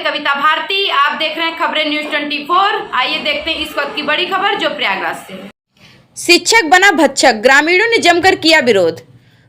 कविता भारती, आप देख रहे हैं खबरें न्यूज 24। आइए देखते हैं इस वक्त की बड़ी खबर जो प्रयागराज से है। शिक्षक बना भक्षक, ग्रामीणों ने जमकर किया विरोध।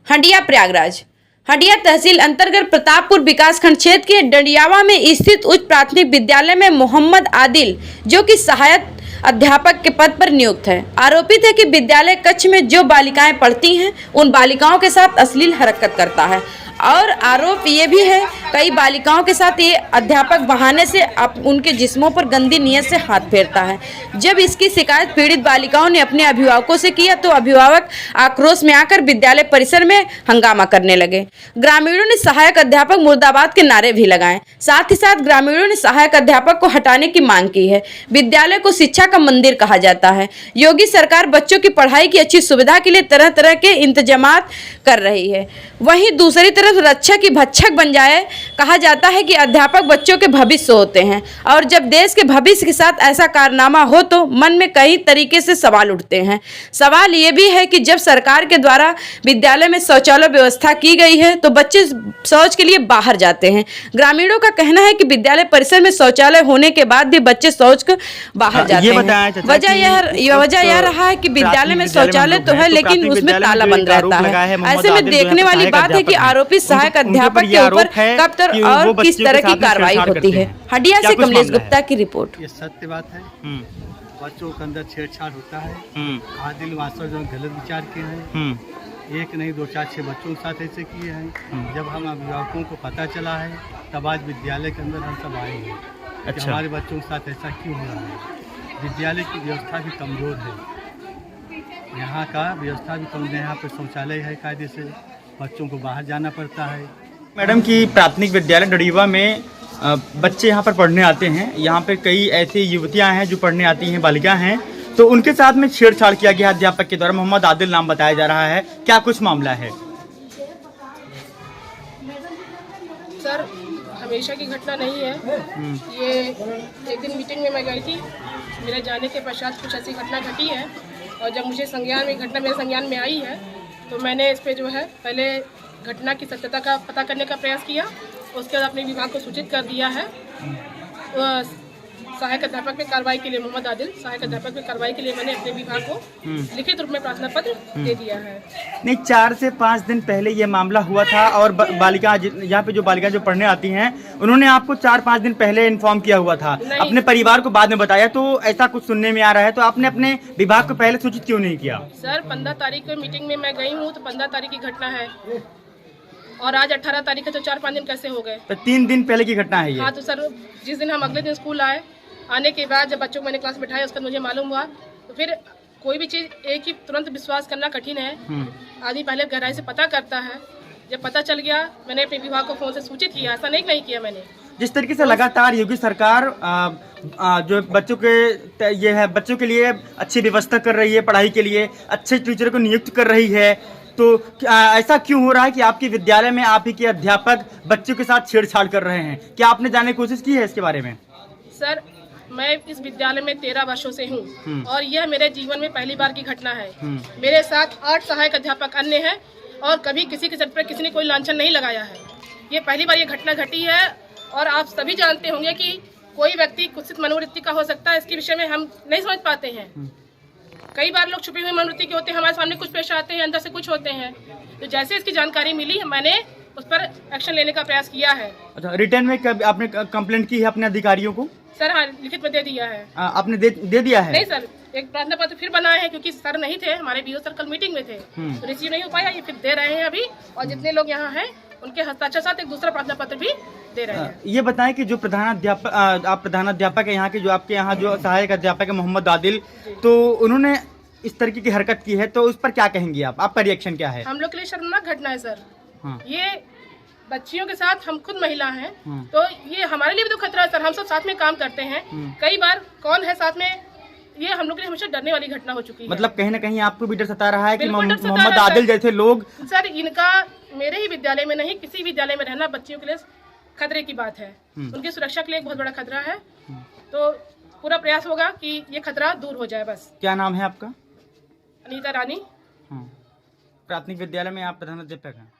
हंडिया प्रयागराज। हंडिया तहसील अंतर्गत प्रतापपुर विकासखंड क्षेत्र के डंडियावा में स्थित उच्च प्राथमिक विद्यालय में मोहम्मद आदिल, जो कि सहायक अध्यापक के पद पर नियुक्त है, आरोपित है कि विद्यालय कक्ष में जो बालिकाएं पढ़ती हैं उन बालिकाओं के साथ अश्लील हरकत करता है। और आरोप ये भी है कई बालिकाओं के साथ ये अध्यापक बहाने से उनके जिस्मों पर गंदी नीयत से हाथ फेरता है। जब इसकी शिकायत पीड़ित बालिकाओं ने अपने अभिभावकों से किया तो अभिभावक आक्रोश में आकर विद्यालय परिसर में हंगामा करने लगे। ग्रामीणों ने सहायक अध्यापक मुर्दाबाद के नारे भी लगाए। साथ ही साथ ग्रामीणों ने सहायक अध्यापक को हटाने की मांग की है। विद्यालय को शिक्षा का मंदिर कहा जाता है। योगी सरकार बच्चों की पढ़ाई की अच्छी सुविधा के लिए तरह तरह के इंतजामात कर रही है। वहीं दूसरी तरफ रक्षक की भक्षक बन जाए। कहा जाता है कि अध्यापक बच्चों के भविष्य होते हैं और जब देश के भविष्य के साथ ऐसा कारनामा हो तो मन में कई तरीके से सवाल उठते हैं। सवाल ये भी है कि जब सरकार के द्वारा विद्यालय में शौचालय व्यवस्था की गई है तो बच्चे शौच के लिए बाहर जाते हैं। ग्रामीणों का कहना है कि विद्यालय परिसर में शौचालय होने के बाद भी बच्चे शौच को बाहर जाते हैं। वजह यह रहा है कि विद्यालय में शौचालय तो है लेकिन उसमें ताला बंद रहता है। ऐसे में देखने वाली बात है कि आरोपी सहायक अध्यापक के ऊपर कब तक और किस तरह की कार्रवाई होती है। हंडिया से कमलेश गुप्ता की रिपोर्ट। ये सत्य बात है। बच्चों के अंदर छेड़छाड़ होता है। आदिल वास्तव जो गलत विचार किए हैं, एक नहीं 2 4 6 बच्चों के साथ ऐसे किए हैं। जब हम अभिभावकों को पता चला है तब आज विद्यालय के अंदर हम सब आए हैं। अच्छा। हमारे बच्चों के साथ ऐसा क्यों हो रहा है? विद्यालय की व्यवस्था भी कमजोर है। यहाँ का व्यवस्था भी कमजोर है। यहाँ पर शौचालय है कायदे से, बच्चों को बाहर जाना पड़ता है। मैडम की प्राथमिक विद्यालय डंडियावा में बच्चे यहाँ पर पढ़ने आते हैं। यहाँ पे कई ऐसी युवतियाँ हैं जो पढ़ने आती हैं, बालिकाएं हैं, तो उनके साथ में छेड़छाड़ किया गया अध्यापक के द्वारा। मोहम्मद आदिल नाम बताया जा रहा है, क्या कुछ मामला है? सर, हमेशा की घटना नहीं है। ये एक दिन मीटिंग में मैं गई थी, मेरे जाने के पश्चात कुछ ऐसी घटना घटी है और जब मुझे संज्ञान में घटना मेरे संज्ञान में आई है तो मैंने इस पे जो है पहले घटना की सत्यता का पता करने का प्रयास किया। उसके बाद अपने विभाग को सूचित कर दिया है। सहायक अध्यापक पे कार्रवाई के लिए मोहम्मद आदिल सहायक अध्यापक पे कार्रवाई के लिए मैंने अपने विभाग को लिखित रूप में प्रार्थना पत्र दे दिया है। नहीं, 4 से 5 दिन पहले ये मामला हुआ था और बालिका यहाँ पे जो बालिका जो पढ़ने आती हैं उन्होंने आपको 4-5 दिन पहले इन्फॉर्म किया हुआ था, अपने परिवार को बाद में बताया, तो ऐसा कुछ सुनने में आ रहा है। तो आपने अपने विभाग को पहले सूचित क्यों नहीं किया? सर, 15 तारीख को मीटिंग में मैं गई हूँ तो 15 तारीख की घटना है और आज 18 तारीख है तो 4-5 दिन कैसे हो गए? तो 3 दिन पहले की घटना है ये। हाँ, तो सर जिस दिन हम अगले दिन स्कूल आए, आने के बाद जब बच्चों को मैंने क्लास बिठाया उसका मुझे मालूम हुआ। तो फिर कोई भी चीज़ एक ही तुरंत विश्वास करना कठिन है। आदमी पहले गहराई से पता करता है। जब पता चल गया मैंने अपने विभाग को फोन से सूचित किया। ऐसा नहीं किया मैंने। जिस तरीके से लगातार योगी सरकार जो बच्चों के ये है बच्चों के लिए अच्छी व्यवस्था कर रही है, पढ़ाई के लिए अच्छे टीचर को नियुक्त कर रही है, तो ऐसा क्यों हो रहा है कि आपके विद्यालय में आप ही के अध्यापक बच्चों के साथ छेड़छाड़ कर रहे हैं? क्या आपने जानने की कोशिश की है इसके बारे में? सर, मैं इस विद्यालय में 13 वर्षों से हूँ और यह मेरे जीवन में पहली बार की घटना है। मेरे साथ 8 सहायक अध्यापक अन्य हैं और कभी किसी के सर पर किसी ने कोई लांछन नहीं लगाया है। ये पहली बार ये घटना घटी है और आप सभी जानते होंगे कि कोई व्यक्ति कुत्सित मनोवृत्ति का हो सकता है, इसके विषय में हम नहीं समझ पाते हैं। कई बार लोग छुपी हुई मनोवृत्ति के होते हैं, हमारे सामने कुछ पेश आते हैं, अंदर से कुछ होते हैं। तो जैसे इसकी जानकारी मिली मैंने उस पर एक्शन लेने का प्रयास किया है। अच्छा, रिटर्न में कब आपने कंप्लेंट की है अपने अधिकारियों को? सर हाँ, लिखित में दे दिया है। आपने दे दिया है? नहीं सर, एक प्रार्थना पत्र फिर बनाए हैं क्योंकि सर नहीं थे, हमारे बीओ सर कल मीटिंग में थे तो रिसीव नहीं हो पाया। ये फिर दे रहे हैं अभी और जितने लोग यहाँ हैं उनके हस्ताक्षर साथ एक दूसरा प्रार्थना पत्र भी दे रहे हैं। ये बताएं कि जो आप प्रधानाध्यापक है यहाँ के, जो आपके यहाँ जो सहायक अध्यापक है मोहम्मद आदिल, तो उन्होंने इस तरीके की हरकत की है तो उस पर क्या कहेंगे आप? आपका रिएक्शन क्या है? हम लोग के लिए शर्मनाक घटना है सर। ये बच्चियों के साथ, हम खुद महिला हैं तो ये हमारे लिए भी तो खतरा है सर। हम सब साथ में काम करते हैं। कई बार कौन है साथ में, ये हम लोग के लिए हमेशा डरने वाली घटना हो चुकी है। मतलब कहीं ना कहीं आपको भी डर सता रहा है कि मोहम्मद आदिल जैसे लोग? सर, इनका मेरे ही विद्यालय में नहीं किसी विद्यालय में रहना बच्चियों के लिए खतरे की बात है। उनकी सुरक्षा के लिए एक बहुत बड़ा खतरा है। तो पूरा प्रयास होगा कि ये खतरा दूर हो जाए बस। क्या नाम है आपका? अनीता रानी। प्राथमिक विद्यालय में आप प्रधानाध्यापक हैं।